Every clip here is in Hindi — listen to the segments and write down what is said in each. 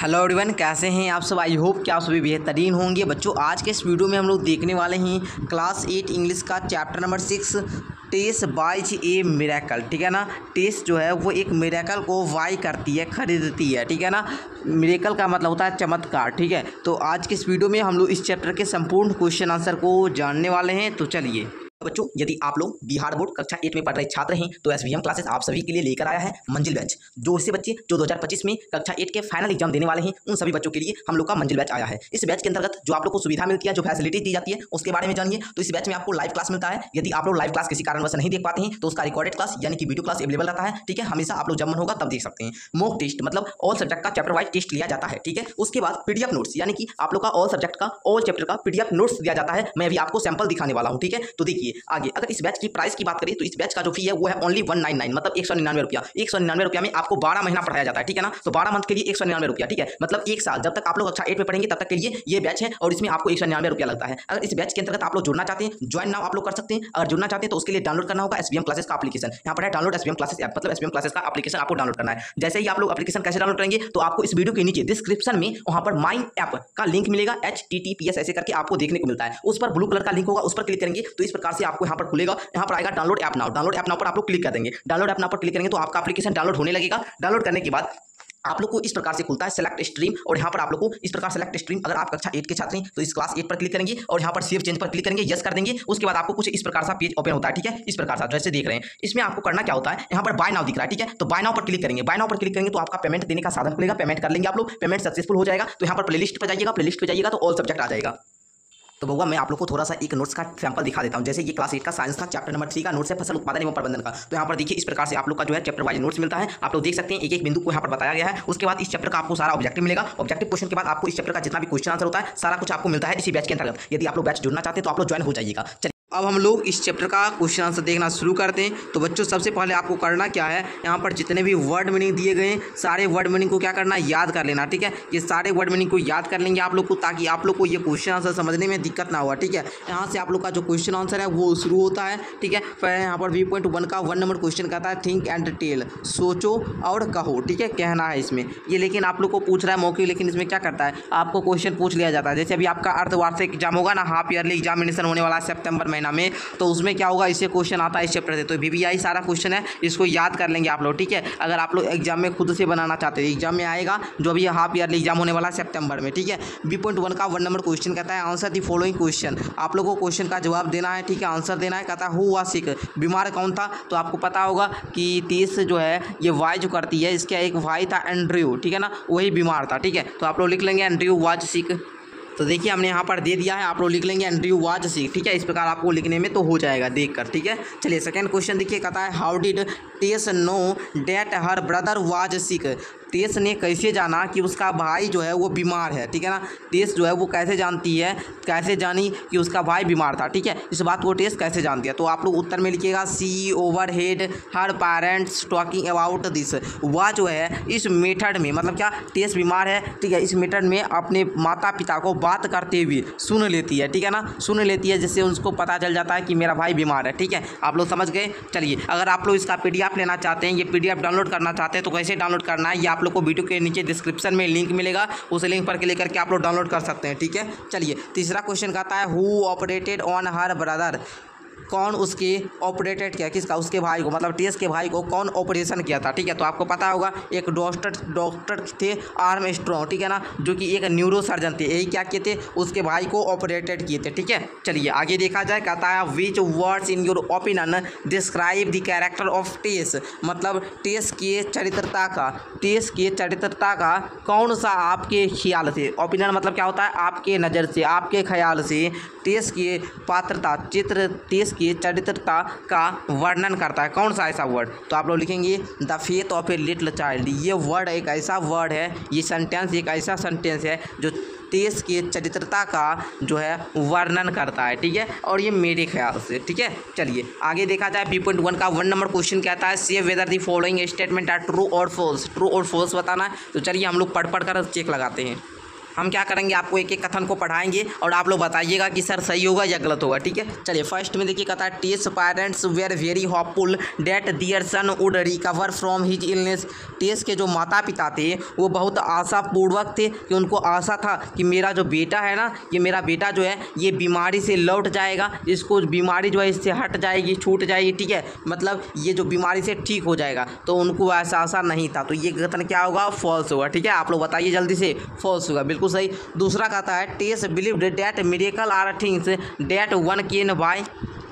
हेलो एवरीवन, कैसे हैं आप सब। आई होप कि आप सभी बेहतरीन होंगे। बच्चों, आज के इस वीडियो में हम लोग देखने वाले हैं क्लास 8 इंग्लिश का चैप्टर नंबर 6 टेस बाइज ए मिरेकल। ठीक है ना। टेस जो है वो एक मिरेकल को वाई करती है, खरीदती है। ठीक है ना। मिरेकल का मतलब होता है चमत्कार। ठीक है, तो आज के इस वीडियो में हम लोग इस चैप्टर के संपूर्ण क्वेश्चन आंसर को जानने वाले हैं। तो चलिए बच्चों, यदि आप लोग बिहार बोर्ड कक्षा 8 में पढ़ रहे छात्र हैं तो एसवीएम क्लासेस आप सभी के लिए लेकर आया है मंजिल बैच। जो इससे बच्चे जो 2025 में कक्षा 8 के फाइनल एग्जाम देने वाले हैं उन सभी बच्चों के लिए हम लोग का मंजिल बैच आया है। इस बैच के अंतर्गत जो आप लोग को सुविधा मिलती है, जो फैसिलिटी दी जाती है, उसके बारे में जानिए। तो इस बैच में आपको लाइव क्लास मिलता है। यदि आप लोग लाइव क्लास किसी कारणवश नहीं देख पाते हैं तो उसका रिकॉर्डेड क्लास यानी कि वीडियो क्लास अवेलेबल रहता है। ठीक है, हमेशा आप लोग जब मन होगा तब देख सकते हैं। मॉक टेस्ट मतलब ऑल सब्जेक्ट का चैप्टर वाइज टेस्ट लिया जाता है। ठीक है, उसके बाद पीडीएफ नोट्स यानी कि आप लोग का ऑल सब्जेक्ट का ऑल चैप्टर का पीडीएफ नोट्स दिया जाता है। मैं अभी आपको सैंपल दिखाने वाला हूं। ठीक है, तो देखिए आगे। अगर इस बैच की प्राइस की बात करें तो इस बैच का जो फी है वो है ओनली 199 मतलब 199 रुपया। 199 रुपया में आपको 12 महीना पढ़ाया जाता है। ठीक है ना। तो 12 मंथ के लिए 199 रुपया। ठीक है, मतलब एक साल जब तक आप लोग कक्षा 8 में पढ़ेंगे तब तक के लिए ये बैच है और इसमें आपको 199 रुपया लगता है। अगर इस बैच के अंतर्गत आप लोग जुड़ना चाहते हैं, ज्वाइन नाउ आप लोग कर सकते हैं। अगर जुड़ना चाहते हैं तो उसके लिए डाउनलोड करना होगा एसवीएम क्लासेस का एप्लीकेशन। यहाँ पर है डाउनलोड एसवीएम क्लासेस ऐप, मतलब एसवीएम क्लासेस का एप्लीकेशन आपको डाउनलोड करना है। जैसे ही आप लोग एप्लीकेशन कैसे डाउनलोड करेंगे तो आपको इस वीडियो के नीचे डिस्क्रिप्शन में वहां पर माई ऐप का लिंक मिलेगा, https ऐसे करके आपको देखने को मिलता है। उस पर ब्लू कलर का लिंक होगा, उस पर क्लिक करेंगे तो इस प्रकार से आपको यहाँ पर खुलेगा। यहाँ पर आएगा download app now. Download app now पर आप लोग क्लिक कर देंगे। डाउनलोड ऐप नाउ पर क्लिक करेंगे तो आपका एप्लीकेशन डाउनलोड होने लगेगा। डाउनलोड करने के बाद आप लोग को इस प्रकार से खुलता है सेलेक्ट स्ट्रीम, और यहाँ पर आप लोग को इस प्रकार सेलेक्ट स्ट्रीम, अगर आप कक्षा 8 के छात्र हैं तो इस क्लास 8 पर क्लिक करेंगे और यहाँ पर सेव चेंज पर क्लिक करेंगे, यस कर देंगे। उसके बाद आपको कुछ इस प्रकार सा पेज ओपन होता है। ठीक है, इस प्रकार से जैसे देख रहे हैं। इसमें आपको करना क्या होता है, यहाँ पर बाय नाउ दिख रहा है। ठीक है, तो बाय नाउ पर क्लिक करेंगे। बाय नाउ पर क्लिक करेंगे तो आपका पेमेंट देने का साधन खुलेगा। पेमेंट कर लेंगे आप लोग, पेमेंट सक्सेसफुल हो जाएगा तो यहाँ पर प्लेलिस्ट पर जाइएगा। प्लेलिस्ट पर जाइएगा तो ऑल सब्जेक्ट आ जाएगा। तो बउआ, मैं आप लोग को थोड़ा सा एक नोट्स का सैंपल दिखा देता हूं। जैसे ये क्लास 8 का साइंस था, चैप्टर नंबर 3 का नोट्स है फसल उत्पादन एवं प्रबंधन का। तो यहाँ पर देखिए इस प्रकार से आप लोग का जो है चैप्टर वाइज नोट्स मिलता है। आप लोग देख सकते हैं एक एक बिंदु को यहाँ पर बताया गया है। उसके बाद इस चैप्टर का आपको सारा ऑब्जेक्टिव मिलेगा। ऑब्जेक्टिव क्वेश्चन के बाद आपको इस चैप्टर का जितना भी क्वेश्चन आंसर होता है सारा कुछ आपको मिलता है इसी बैच के अंतर्गत। यदि आप लोग बैच जुड़ना चाहते हैं तो आप लोग ज्वाइन हो जाइएगा। अब हम लोग इस चैप्टर का क्वेश्चन आंसर देखना शुरू करते हैं। तो बच्चों, सबसे पहले आपको करना क्या है, यहाँ पर जितने भी वर्ड मीनिंग दिए गए हैं सारे वर्ड मीनिंग को क्या करना है, याद कर लेना। ठीक है, ये सारे वर्ड मीनिंग को याद कर लेंगे आप लोग को, ताकि आप लोग को ये क्वेश्चन आंसर समझने में दिक्कत ना हुआ। ठीक है, यहाँ से आप लोग का जो क्वेश्चन आंसर है वो शुरू होता है। ठीक है, फिर यहाँ पर V.1 का 1 नंबर क्वेश्चन कहता है थिंक एंड टेल, सोचो और कहो। ठीक है, कहना है इसमें ये, लेकिन आप लोग को पूछ रहा है मौके, लेकिन इसमें क्या करता है, आपको क्वेश्चन पूछ लिया जाता है। जैसे अभी आपका अर्धवार्षिक एग्जाम होगा ना, हाफ ईयरली एग्जामिनेशन होने वाला है सितंबर महीना में, तो उसमें क्या होगा, इससे क्वेश्चन आता है इस चैप्टर से। तो VBI सारा क्वेश्चन है, इसको याद कर लेंगे आप लोग। ठीक है, अगर आप लोग एग्जाम में खुद से बनाना चाहते हैं, एग्जाम में आएगा जो अभी हाफ ईयरली एग्जाम होने वाला है सितंबर में। ठीक है, B.1 का 1 नंबर क्वेश्चन कहता है आंसर दी फॉलोइंग क्वेश्चन। आप लोगों को क्वेश्चन का जवाब देना है। ठीक है, आंसर देना है। कहता है हु वाज सिक, बीमार कौन था। तो आपको पता होगा कि टेस जो है ये वाई जो करती है, इसका एक भाई था एंड्रयू। ठीक है ना, वही बीमार था। ठीक है, तो आप लोग लिख लेंगे एंड्रयू वाज सिक। तो देखिए हमने यहाँ पर दे दिया है, आप लोग लिख लेंगे एंड्रयू वाज सिक। ठीक है, इस प्रकार आपको लिखने में तो हो जाएगा देखकर। ठीक है, चलिए सेकंड क्वेश्चन देखिए, कहता है how did Tess know that her brother was sick. Tess ने कैसे जाना कि उसका भाई जो है वो बीमार है। ठीक है ना, टेस जो है वो कैसे जानती है, कैसे जानी कि उसका भाई बीमार था। ठीक है, इस बात को टेस कैसे जानती है। तो आप लोग उत्तर में लिखिएगा she overheard her parents talking about this. वह जो है इस मेथड में, मतलब क्या, टेस बीमार है। ठीक है, इस मेथड में अपने माता पिता को बात करते हुए सुन लेती है। ठीक है ना, सुन लेती है, जिससे उसको पता चल जाता है कि मेरा भाई बीमार है। ठीक है, आप लोग समझ गए। चलिए, अगर आप लोग इसका PDF लेना चाहते हैं, ये PDF डाउनलोड करना चाहते हैं तो कैसे डाउनलोड करना है, ये आप लोग को वीडियो के नीचे डिस्क्रिप्शन में लिंक मिलेगा, उस लिंक पर क्लिक करके आप लोग डाउनलोड कर सकते हैं। ठीक है, चलिए तीसरा क्वेश्चन कहता है who operated on her brother. कौन उसके ऑपरेटेड किया, किसका, उसके भाई को, मतलब टेस के भाई को कौन ऑपरेशन किया था। ठीक है, तो आपको पता होगा एक डॉक्टर थे आर्म स्ट्रॉन्ग। ठीक है ना, जो कि एक न्यूरो सर्जन थे, यही क्या किए थे, उसके भाई को ऑपरेटेड किए थे। ठीक है, चलिए आगे देखा जाए। कहता है which words in your opinion describe the character of Tess, मतलब टेस के चरित्रता का, टेस के चरित्रता का कौन सा आपके ख्याल से, ओपिनियन मतलब क्या होता है, आपके नज़र से, आपके ख्याल से टेस के पात्रता, चित्र टेस की चरित्रता का वर्णन करता है। कौन सा ऐसा वर्ड, तो आप लोग लिखेंगे the faith of a little child. ये वर्ड एक ऐसा वर्ड है, ये सेंटेंस एक ऐसा सेंटेंस है जो टेस की चरित्रता का जो है वर्णन करता है। ठीक है, और ये मेरे ख्याल से। ठीक है, चलिए आगे देखा जाए। B.1 का 1 नंबर क्वेश्चन कहता है से whether the following statement are true और फॉल्स। ट्रू और फॉल्स बताना है। तो चलिए हम लोग पढ़ कर चेक लगाते हैं। हम क्या करेंगे, आपको एक एक कथन को पढ़ाएंगे और आप लोग बताइएगा कि सर सही होगा या गलत होगा, ठीक है। चलिए फर्स्ट में देखिए, कहता है Tess parents were very hopeful that their son would recover from his illness. Tess के जो माता पिता थे वो बहुत आशापूर्वक थे, कि उनको आशा था कि मेरा जो बेटा है ना, ये मेरा बेटा जो है ये बीमारी से लौट जाएगा, इसको बीमारी जो है इससे हट जाएगी, छूट जाएगी, ठीक है, मतलब ये जो बीमारी से ठीक हो जाएगा। तो उनको ऐसा आशा नहीं था, तो ये कथन क्या होगा, फॉल्स होगा, ठीक है। आप लोग बताइए जल्दी से, फॉल्स होगा, बिल्कुल सही। दूसरा कहता है Tess believed that miracle are things that one can buy.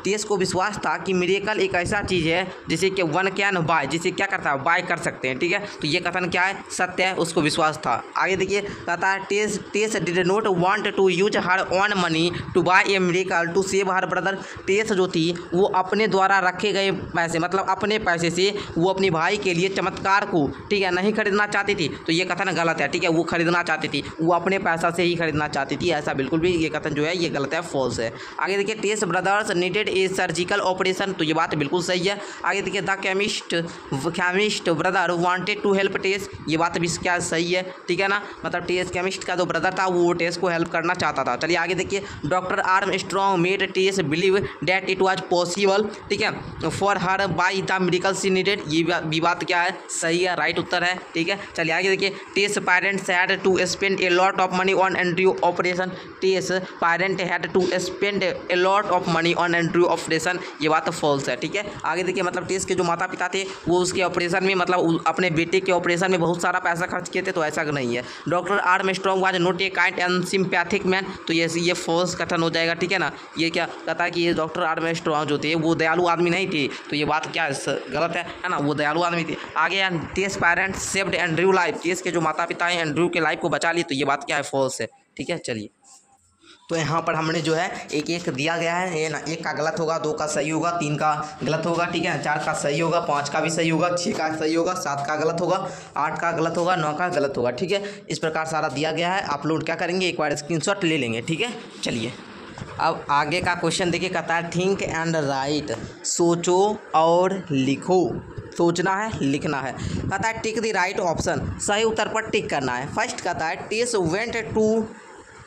Tess को विश्वास था कि मिरेकल एक ऐसा चीज़ है जिसे कि वन कैन बाय, जिसे क्या करता है, बाय कर सकते हैं, ठीक है। तो ये कथन क्या है, सत्य है, उसको विश्वास था। आगे देखिए, कहता है Tess did not want to use her own money to buy a miracle to save her brother. Tess जो थी वो अपने द्वारा रखे गए पैसे, मतलब अपने पैसे से वो अपने भाई के लिए चमत्कार को, ठीक है, नहीं खरीदना चाहती थी। तो ये कथन गलत है, ठीक है, वो खरीदना चाहती थी, वो अपने पैसा से ही खरीदना चाहती थी, ऐसा बिल्कुल भी ये कथन जो है ये गलत है, फॉल्स है। आगे देखिए, Tess brothers needed a surgical operation. तो ये बात बिल्कुल सही है। आगे देखिए, the chemist brother wanted to help Tess. ये बात भी क्या सही है, ठीक है ना, मतलब टेस केमिस्ट का जो ब्रदर था वो टेस को हेल्प करना चाहता था। चलिए आगे देखिए, doctor Armstrong made Tess believe that it was possible, ठीक है, for her buy the medical she needed. ये भी बात क्या है, सही है, राइट उत्तर है, ठीक है। चलिए आगे देखिए, Tess parents had to spend a lot of money on Andrew operation. Tess parent had to spend a lot of money on Andrew operation. ये बात तो फॉल्स है, ठीक है। आगे देखिए, मतलब टेस के जो माता पिता थे वो उसके ऑपरेशन में, मतलब अपने बेटे के ऑपरेशन में बहुत सारा पैसा खर्च किए थे, तो ऐसा नहीं है। Doctor Armstrong was not a kind and sympathetic man. तो ये फॉल्स कथन हो जाएगा, ठीक है ना। ये क्या कहता है कि ये डॉक्टर आर्मस्ट्रॉन्ग जो थे वो दयालु आदमी नहीं थे, तो ये बात क्या गलत है ना, वो दयालु आदमी थे। आगे टेस पेरेंट्स सेव्ड एंड्रयू लाइफ। टेस के जो माता पिता हैं एंड्रयू के लाइफ को बचा ली, तो ये बात क्या है, फॉल्स है, ठीक है। चलिए, तो यहाँ पर हमने जो है एक एक दिया गया है, ये ना, एक का गलत होगा, 2 का सही होगा, 3 का गलत होगा, ठीक है, 4 का सही होगा, 5 का भी सही होगा, 6 का सही होगा, 7 का गलत होगा, 8 का गलत होगा, 9 का गलत होगा, ठीक है। इस प्रकार सारा दिया गया है। आप लोग क्या करेंगे, एक बार स्क्रीनशॉट ले लेंगे, ठीक है। चलिए अब आगे का क्वेश्चन देखिए, कहता है थिंक एंड राइट। सोचो और लिखो। सोचना है, लिखना है। कहता है टिक द राइट ऑप्शन। सही उत्तर पर टिक करना है। फर्स्ट कहता है Tess went to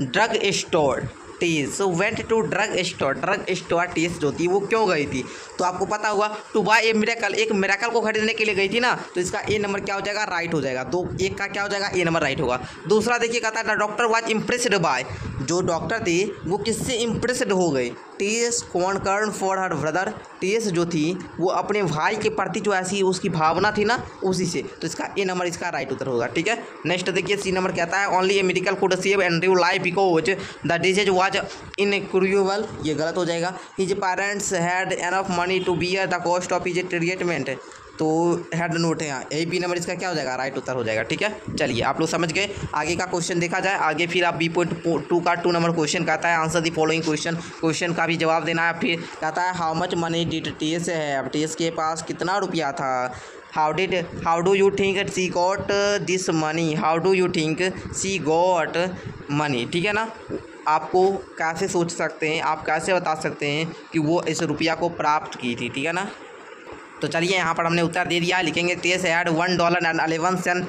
drug store. Tess went to drug store. Drug store Tess जो थी वो क्यों गई थी, तो आपको पता होगा, टू बाय ए मिरेकल, एक मिरेकल को खरीदने के लिए गई थी ना, तो इसका ए नंबर क्या हो जाएगा, राइट हो जाएगा। तो एक का क्या हो जाएगा, ए नंबर राइट होगा। दूसरा देखिए, कहता है the doctor was impressed by. जो डॉक्टर थे वो किससे इम्प्रेस्ड हो गए, टेस conquered for her brother. Tess जो थी वो अपने भाई के प्रति जो ऐसी उसकी भावना थी ना, उसी से, तो इसका ए नंबर इसका राइट उत्तर होगा, ठीक है। नेक्स्ट देखिए, सी नंबर कहता है only a medical could save Andrew life because the disease was incurable. ये गलत हो जाएगा। His parents had enough money to bear the cost of his treatment. तो हेड नोट है यहाँ, ए बी नंबर इसका क्या हो जाएगा, राइट उत्तर हो जाएगा, ठीक है। चलिए आप लोग समझ गए। आगे का क्वेश्चन देखा जाए। आगे फिर आप B.2 का 2 नंबर क्वेश्चन कहता है answer the following question. Question का भी जवाब देना है। फिर कहता है how much money did Tess है। अब टेस के पास कितना रुपया था। How do you think she got this money. How do you think she got money, ठीक है ना। आपको कैसे सोच सकते हैं, आप कैसे बता सकते हैं कि वो इस रुपया को प्राप्त की थी, ठीक है ना। तो चलिए यहाँ पर हमने उत्तर दे दिया। लिखेंगे Tess had $1.11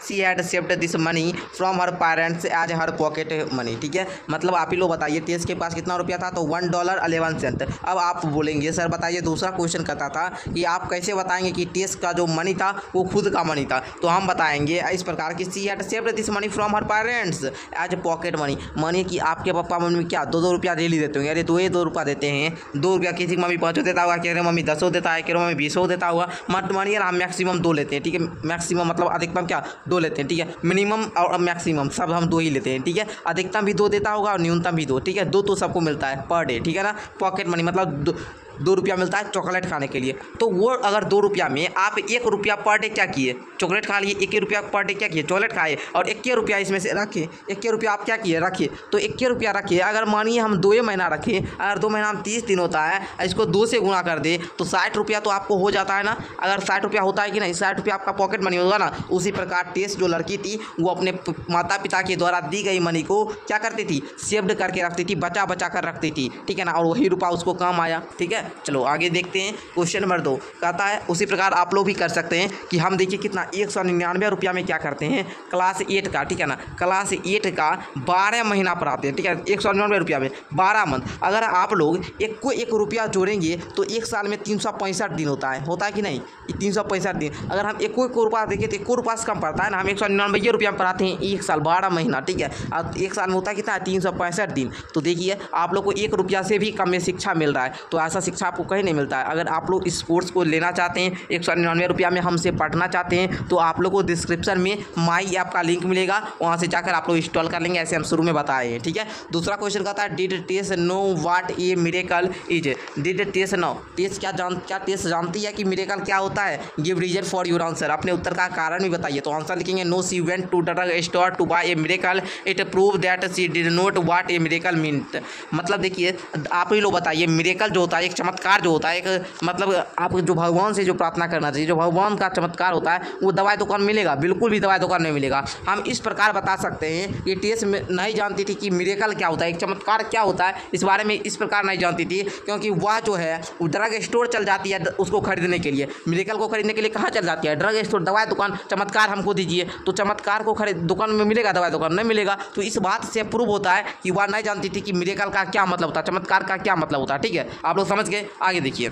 she had saved this money from her parents as her pocket money, ठीक है। मतलब आप ही लोग बताइए टेस के पास कितना रुपया था, तो $1.11। अब आप बोलेंगे सर बताइए, दूसरा क्वेश्चन कहता था कि आप कैसे बताएंगे कि टेस का जो मनी था वो खुद का मनी था। तो हम बताएंगे इस प्रकार की, she had saved this money from her parents as pocket money. Money कि आपके पापा मम्मी क्या 2-2 रुपया डेली देते होंगे। अरे तो ये 2 रुपया देते हैं, 2 रुपया किसी की मम्मी 5 देता होगा, कह रहे मम्मी 10 देता है, कह रहे मम्मी 20 देता हुआ। मत मानिए हम मैक्सिमम 2 लेते हैं, ठीक है। मैक्सिमम मतलब अधिकतम क्या 2 लेते हैं, ठीक है। मिनिमम और मैक्सिमम सब हम 2 ही लेते हैं, ठीक है। अधिकतम भी 2 देता होगा और न्यूनतम भी 2, ठीक है। 2 तो सबको मिलता है पर डे, ठीक है ना। पॉकेट मनी मतलब 2 रुपया मिलता है चॉकलेट खाने के लिए। तो वो अगर 2 रुपया में आप 1 रुपया पर डे क्या किए, चॉकलेट खा लिए। 1 रुपया पर डे क्या किए, चॉकलेट खाए, और 1 रुपया इसमें से रखे। 1 रुपया आप क्या किए, रखिए। तो 1 रुपया रखिए। अगर मानिए हम 2 महीना रखें, अगर 2 महीना में 30 दिन होता है, इसको 2 से गुणा कर दे तो 60 रुपया तो आपको हो जाता है ना। अगर 60 रुपया होता है कि नहीं, 60 रुपया आपका पॉकेट मनी होगा ना। उसी प्रकार टेस जो लड़की थी वो अपने माता पिता के द्वारा दी गई मनी को क्या करती थी, सेव्ड करके रखती थी, बचा बचा कर रखती थी, ठीक है ना। और वही रुपया उसको काम आया, ठीक है। चलो आगे देखते हैं। क्वेश्चन नंबर 2 कहता है उसी प्रकार आप लोग भी कर सकते हैं कि हम देखिए कितना 199 रुपया में क्या करते हैं, क्लास 8 का, ठीक है ना, क्लास 8 का 12 महीना पढ़ाते हैं, ठीक है, 199 रुपया में 12 मंथ। अगर आप लोग एक रुपया जोड़ेंगे तो एक साल में 365 दिन होता है कि नहीं, 365 दिन। अगर हम एक रुपया देखिए तो 1 रुपया से कम पड़ता है ना, हम 199 रुपया में पढ़ाते हैं एक साल 12 महीना, ठीक है, और एक साल में होता है कितना है 365 दिन। तो देखिए आप लोग को 1 रुपया से भी कम में शिक्षा मिल रहा है, तो ऐसा शिक्षा आपको कहीं नहीं मिलता है। अगर आप लोग इस कोर्स को लेना चाहते हैं 199 रुपया में हमसे पढ़ना चाहते हैं तो आप लोग को डिस्क्रिप्शन में माई ऐप का लिंक मिलेगा, वहाँ से जाकर आप लोग इंस्टॉल कर लेंगे, ऐसे हम शुरू में बताए हैं, ठीक है। दूसरा क्वेश्चन कहता है did Tess know what a miracle is. Did Tess know, Tess क्या टेस जानती है कि मिरेकल क्या होता है। Give reason for your answer, अपने उत्तर का कारण भी बताइए। तो आंसर लिखेंगे no she went to drug store to buy a miracle, it prove that she did not what a miracle meant. मतलब देखिए आप ही लोग बताइए, मिरेकल जो होता है एक चमत्कार जो होता है, एक मतलब आप जो भगवान से जो प्रार्थना करना चाहिए, जो भगवान का चमत्कार होता है वो दवाई दुकान मिलेगा, बिल्कुल भी दवाई दुकान नहीं मिलेगा। हम इस प्रकार बता सकते हैं कि टेस नहीं जानती थी कि मिरेकल क्या होता है, एक चमत्कार क्या होता है, इस बारे में इस प्रकार नहीं जानती थी क्योंकि वह जो है वो ड्रग स्टोर चल जाती है उसको खरीदने के लिए। मिरेकल को खरीदने के लिए कहाँ चल जाती है, ड्रग स्टोर, दवाई दुकान। चमत्कार हमको दीजिए, तो चमत्कार को खरीद दुकान में मिलेगा, दवाई दुकान नहीं मिलेगा। तो इस बात से प्रूव होता है कि वह नहीं जानती थी कि मिरेकल का क्या मतलब होता है, चमत्कार का क्या मतलब होता है, ठीक है। आप लोग समझ गए, आगे देखिए।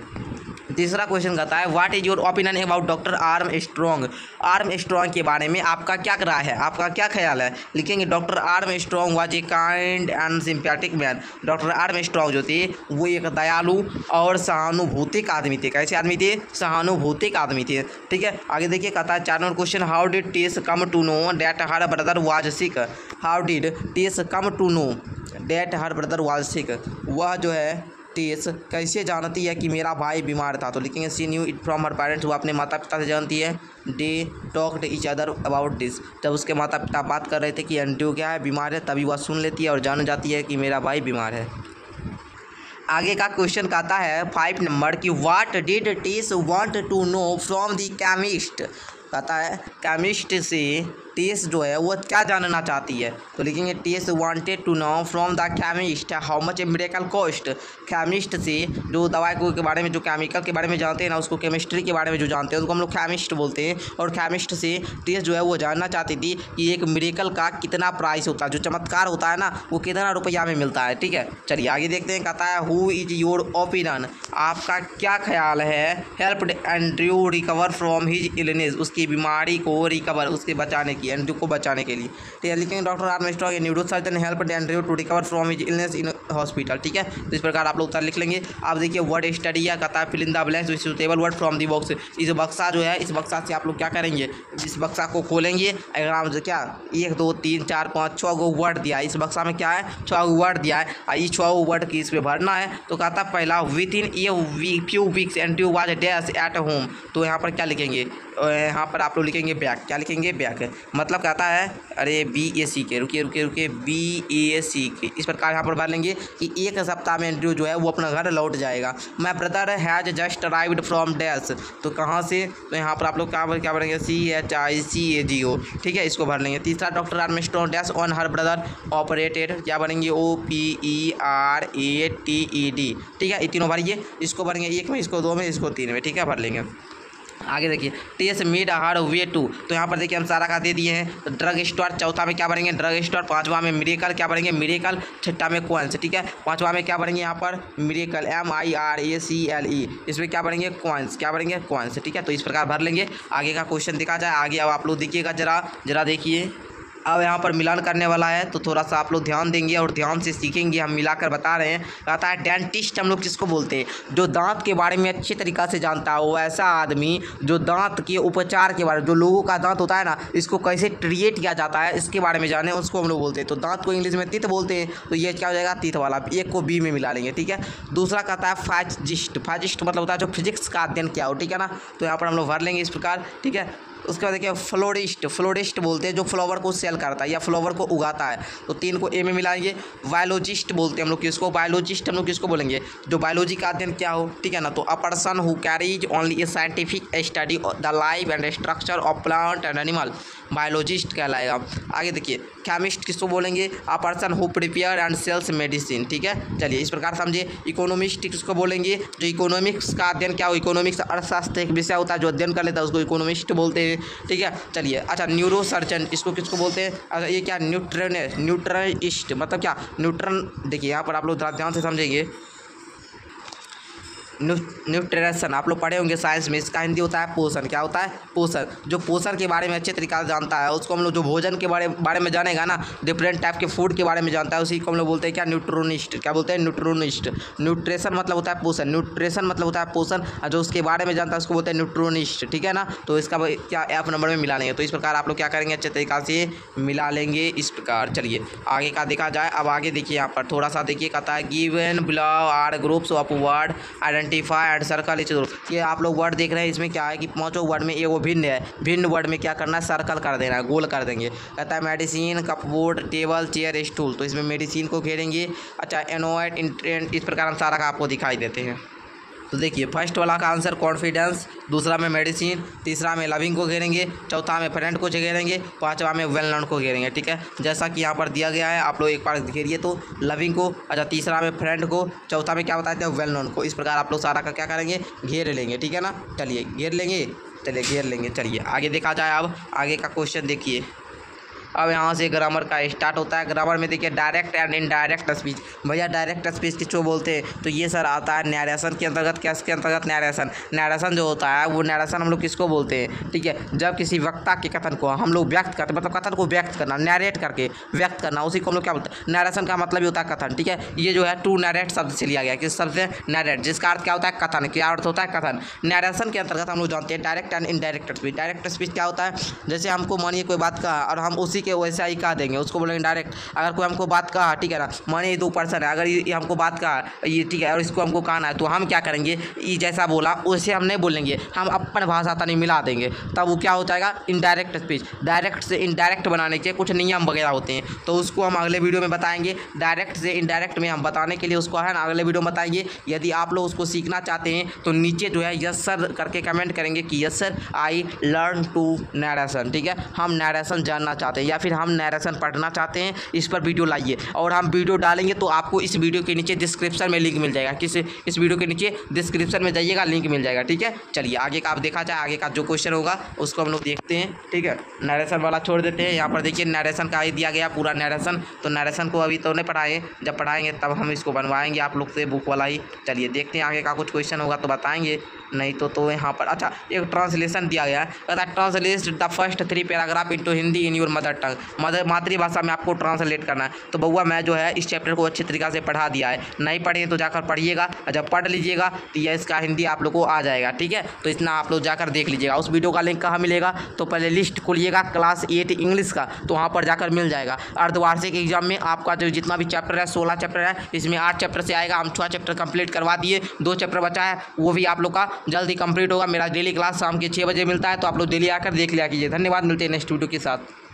तीसरा क्वेश्चन कहता है what is your opinion about doctor Armstrong. Armstrong के बारे में आपका क्या राय है, आपका क्या ख्याल है। लिखेंगे doctor Armstrong was a kind and sympathetic man. Doctor Armstrong जो थे वो एक दयालु और सहानुभूतिक आदमी थे। कैसे आदमी थे, सहानुभूतिक आदमी थे, ठीक है। आगे देखिए कहता है 4 number question how did Tess come to know that her brother was sick. How did Tess come to know that her brother was sick. वह जो है टेस कैसे जानती है कि मेरा भाई बीमार था। तो लिखेंगे she knew it from her parents. वो अपने माता पिता से जानती है। They talked each other about this. जब उसके माता पिता बात कर रहे थे कि एंड्रयू क्या है, बीमार है, तभी वह सुन लेती है और जान जाती है कि मेरा भाई बीमार है। आगे का क्वेश्चन कहता है 5 नंबर कि what did Tess want to know from the chemist. कहता है केमिस्ट से टेस जो है वो क्या जानना चाहती है। तो लिखेंगे Tess wanted to know from the chemist how much a miracle cost. Chemist से जो दवाई को के बारे में, जो केमिकल के बारे में जानते हैं ना, उसको केमिस्ट्री के बारे में जो जानते हैं उसको हम लोग केमिस्ट बोलते हैं। और केमिस्ट से टेस जो है वो जानना चाहती थी कि एक मिरेकल का कितना प्राइस होता है, जो चमत्कार होता है ना वो कितना रुपया में मिलता है, ठीक है। चलिए आगे देखते हैं। कहता है हु इज योर ओपिनियन, आपका क्या ख्याल है। Helped Andrew recover from his illness, उसकी बीमारी को रिकवर, उसके बचाने की, एंड्रयू को बचाने के लिए, ठीक है। लिखेंगे doctor Armstrong a neurosurgeon helped Andrew to recover from his illness in hospital, ठीक है। तो इस प्रकार आप लोग उत्तर लिख लेंगे। आप देखिए वर्ड स्टडी है, कहता है fill in the blanks with suitable word from the box. इस बक्सा जो है, इस बक्सा से आप लोग क्या करेंगे, इस बक्सा को खोलेंगे। अगर आप जो क्या 1 2 3 4 5 6 गो वर्ड दिया है, इस बक्सा में क्या है 6 गो वर्ड दिया है, और इस 6 वर्ड की इस पर भरना है। तो कहता है पहला with in a few weeks Andrew was dash at home. तो यहाँ पर क्या लिखेंगे, यहाँ पर आप लोग लिखेंगे बैक। क्या लिखेंगे, बैक। मतलब कहता है अरे BAC के, रुकिए BAC के, इस प्रकार यहाँ पर भर लेंगे कि 1 सप्ताह में एंड्रयू जो है वो अपना घर लौट जाएगा। My brother has just arrived from dash. तो कहाँ से, तो यहाँ पर आप लोग क्या भरेंगे CHICAGO, ठीक है, इसको भर लेंगे। तीसरा doctor Armstrong dash on her brother operated, क्या भरेंगे OPERATED, ठीक है। ये तीनों भरिए, इसको भरेंगे 1 में, इसको 2 में, इसको 3 में, ठीक है, भर लेंगे। आगे देखिए टेस मेड हर वे टू। तो यहाँ पर देखिए हम सारा का दे दिए हैं। तो ड्रग स्टोर, चौथा में क्या भरेंगे ड्रग स्टोर, 5वां में मिरेकल, क्या भरेंगे मिरेकल, 6ठा में कॉइन्स, ठीक है। 5वां में क्या भरेंगे यहाँ पर मिरेकल MIRACLE, इसमें क्या भरेंगे कॉइन्स, क्या भरेंगे कॉइन्स, ठीक है। तो इस प्रकार भर लेंगे। आगे का क्वेश्चन देखा जाए। आगे अब आप लोग देखिएगा, जरा देखिए। अब यहाँ पर मिलान करने वाला है, तो थोड़ा सा आप लोग ध्यान देंगे और ध्यान से सीखेंगे। हम मिलाकर बता रहे हैं। कहता है डेंटिस्ट हम लोग किसको बोलते हैं, जो दांत के बारे में अच्छे तरीक़ा से जानता है, वो ऐसा आदमी जो दांत के उपचार के बारे में, जो लोगों का दांत होता है ना, इसको कैसे ट्रीट किया जाता है इसके बारे में जाने, उसको हम लोग बोलते हैं। तो दांत को इंग्लिश में तीत बोलते हैं। तो ये क्या हो जाएगा, तीत वाला। 1 को B में मिला लेंगे, ठीक है। दूसरा कहता है फाजिस्ट। फाजिस्ट मतलब होता है जो फिजिक्स का अध्ययन किया हो, ठीक है ना। तो यहाँ पर हम लोग भर लेंगे इस प्रकार, ठीक है। उसके बाद देखिए फ्लोरिस्ट बोलते हैं जो फ्लावर को सेल करता है या फ्लावर को उगाता है। तो 3 को A में मिलाएंगे। बायोलॉजिस्ट बोलते हैं हम लोग किसको, बायोलॉजिस्ट हम लोग किसको बोलेंगे, जो बायोलॉजी का अध्ययन क्या हो, ठीक है ना। तो a person who carries only a scientific study the life and structure of plant and animal. Biologist कहलाएगा। आगे देखिए केमिस्ट किसको बोलेंगे, a person who prepare and sells medicine, ठीक है। चलिए इस प्रकार समझिए। इकोनॉमिस्ट किसको बोलेंगे, जो इकोनॉमिक्स का अध्ययन क्या हो, इकोनॉमिक्स अर्थशास्त्र एक विषय होता है जो अध्ययन कर लेता है उसको इकोनॉमिस्ट बोलते हैं, ठीक है। चलिए अच्छा न्यूरो सर्जन इसको किसको बोलते हैं, अच्छा ये क्या न्यूट्रनिस्ट मतलब क्या न्यूट्रन, देखिए यहाँ पर आप लोग ध्यान से समझेंगे। न्यूट्रिशन आप लोग पढ़े होंगे साइंस में, इसका हिंदी होता है पोषण। क्या होता है, पोषण। जो पोषण के बारे में अच्छे तरीके से जानता है उसको हम लोग, जो भोजन के बारे में जानेगा ना, डिफरेंट टाइप के फूड के बारे में जानता है उसी को हम लोग बोलते हैं क्या, न्यूट्रोनिस्ट। क्या बोलते हैं, न्यूट्रोनिस्ट। न्यूट्रिशन मतलब होता है पोषण, न्यूट्रिशन मतलब होता है पोषण, और जो उसके बारे में जानता है उसको बोलते हैं न्यूट्रोनिस्ट, ठीक है ना। तो इसका क्या एफ नंबर में मिला लेंगे। तो इस प्रकार आप लोग क्या करेंगे, अच्छे तरीक़ा से मिला लेंगे इस प्रकार। चलिए आगे का देखा जाए। अब आगे देखिए यहाँ पर थोड़ा सा देखिए, कहता है given below are groups of word identify and circle each group. ये आप लोग वर्ड देख रहे हैं, इसमें क्या है कि पांचों वर्ड में ये वो भिन्न है, भिन्न वर्ड में क्या करना है, सर्कल कर देना है, गोल कर देंगे। कहता है medicine, cupboard, table, chair, stool. तो इसमें मेडिसिन को घेरेंगे। अच्छा एनोइड, इंट्रेंट, इस प्रकार हम सारा का आपको दिखाई देते हैं। तो देखिए फर्स्ट वाला का आंसर कॉन्फिडेंस, दूसरा में मेडिसिन, तीसरा में लविंग को घेरेंगे, चौथा में फ्रेंड को घेरेंगे, पांचवा में वेल नोन को घेरेंगे, ठीक है। जैसा कि यहाँ पर दिया गया है, आप लोग एक बार घेरिए तो लविंग को, अच्छा तीसरा में फ्रेंड को, चौथा में क्या बताते हैं, वेल नोन को। इस प्रकार आप लोग सारा का क्या करेंगे, घेर लेंगे, ठीक है ना। चलिए घेर लेंगे, चलिए घेर लेंगे। चलिए आगे देखा जाए। अब आगे का क्वेश्चन देखिए। अब यहाँ से ग्रामर का स्टार्ट होता है। ग्रामर में देखिए डायरेक्ट एंड इनडायरेक्ट स्पीच। भैया डायरेक्ट स्पीच किसको बोलते हैं, तो ये सर आता है नैरेशन के अंतर्गत। क्या इसके अंतर्गत, नैरेशन। नैरेशन जो होता है वो नैरेशन हम लोग किसको बोलते हैं, ठीक है। जब किसी वक्ता के कथन को हम लोग व्यक्त करते हैं, मतलब कथन को व्यक्त करना, नैरेट करके व्यक्त करना, उसी को हम लोग क्या बोलते हैं, नैरेशन का मतलब ही होता है कथन, ठीक है। ये जो है टू नैरेट शब्द से लिया गया, किस शब्द से, नैरेट, जिसका अर्थ क्या होता है, कथन। क्या अर्थ होता है, कथन। नैरेशन के अंतर्गत हम लोग जानते हैं direct and indirect speech. Direct speech क्या होता है, जैसे हमको मानिए कोई बात कहा और हम उसी के वैसा ही कहा देंगे, उसको बोलेंगे डायरेक्ट। अगर कोई हमको बात कहा, ठीक है ना, मानिए दो पर्सन है, अगर ये हमको बात कहा ये, ठीक है, और इसको हमको कहना है, तो हम क्या करेंगे, ये जैसा बोला वैसे हम नहीं बोलेंगे, हम अपन भाषा तनी मिला देंगे, तब वो क्या हो जाएगा, इनडायरेक्ट स्पीच। डायरेक्ट से इनडायरेक्ट बनाने के कुछ नियम वगैरह होते हैं, तो उसको हम अगले वीडियो में बताएंगे। डायरेक्ट से इनडायरेक्ट में हम बताने के लिए उसको है ना अगले वीडियो में बताएंगे। यदि आप लोग उसको सीखना चाहते हैं तो नीचे जो है यस सर करके कमेंट करेंगे कि yes sir I learn to narration, ठीक है। हम नैरेशन जानना चाहते हैं या फिर हम नैरेशन पढ़ना चाहते हैं, इस पर वीडियो लाइए और हम वीडियो डालेंगे तो आपको इस वीडियो के नीचे डिस्क्रिप्शन में लिंक मिल जाएगा। इस वीडियो के नीचे डिस्क्रिप्शन में जाइएगा, लिंक मिल जाएगा, ठीक है। चलिए आगे का आप देखा जाए, आगे का जो क्वेश्चन होगा उसको हम लोग देखते हैं, ठीक है। नैरेशन वाला छोड़ देते हैं। यहाँ पर देखिए नैरेशन का ही दिया गया पूरा नैरेशन, तो नैरेशन को अभी तो नहीं पढ़ाए, जब पढ़ाएंगे तब हम इसको बनवाएंगे आप लोग से बुक वाला ही। चलिए देखते हैं आगे का कुछ क्वेश्चन होगा तो बताएंगे, नहीं तो यहाँ पर अच्छा एक ट्रांसलेशन दिया गया है, कहता है translate the first 3 paragraph into Hindi in your mother tongue. मातृभाषा में आपको ट्रांसलेट करना है। तो बउआ मैं जो है इस चैप्टर को अच्छी तरीक़ा से पढ़ा दिया है, नहीं पढ़े तो जाकर पढ़िएगा, जब पढ़ लीजिएगा तो ये इसका हिंदी आप लोग को आ जाएगा, ठीक है। तो इतना आप लोग जाकर देख लीजिएगा। उस वीडियो का लिंक कहाँ मिलेगा, तो पहले लिस्ट खोलिएगा क्लास 8 इंग्लिश का, तो वहाँ पर जाकर मिल जाएगा। अर्धवार्षिक एग्जाम में आपका जो जितना भी चैप्टर है 16 चैप्टर है, इसमें 8 चैप्टर से आएगा। हम 6 चैप्टर कंप्लीट करवा दिए, 2 चैप्टर बचा है, वो भी आप लोग का जल्दी कंप्लीट होगा। मेरा डेली क्लास शाम के 6 बजे मिलता है, तो आप लोग डेली आकर देख लिया कीजिए। धन्यवाद, मिलते हैं नेक्स्ट वीडियो के साथ।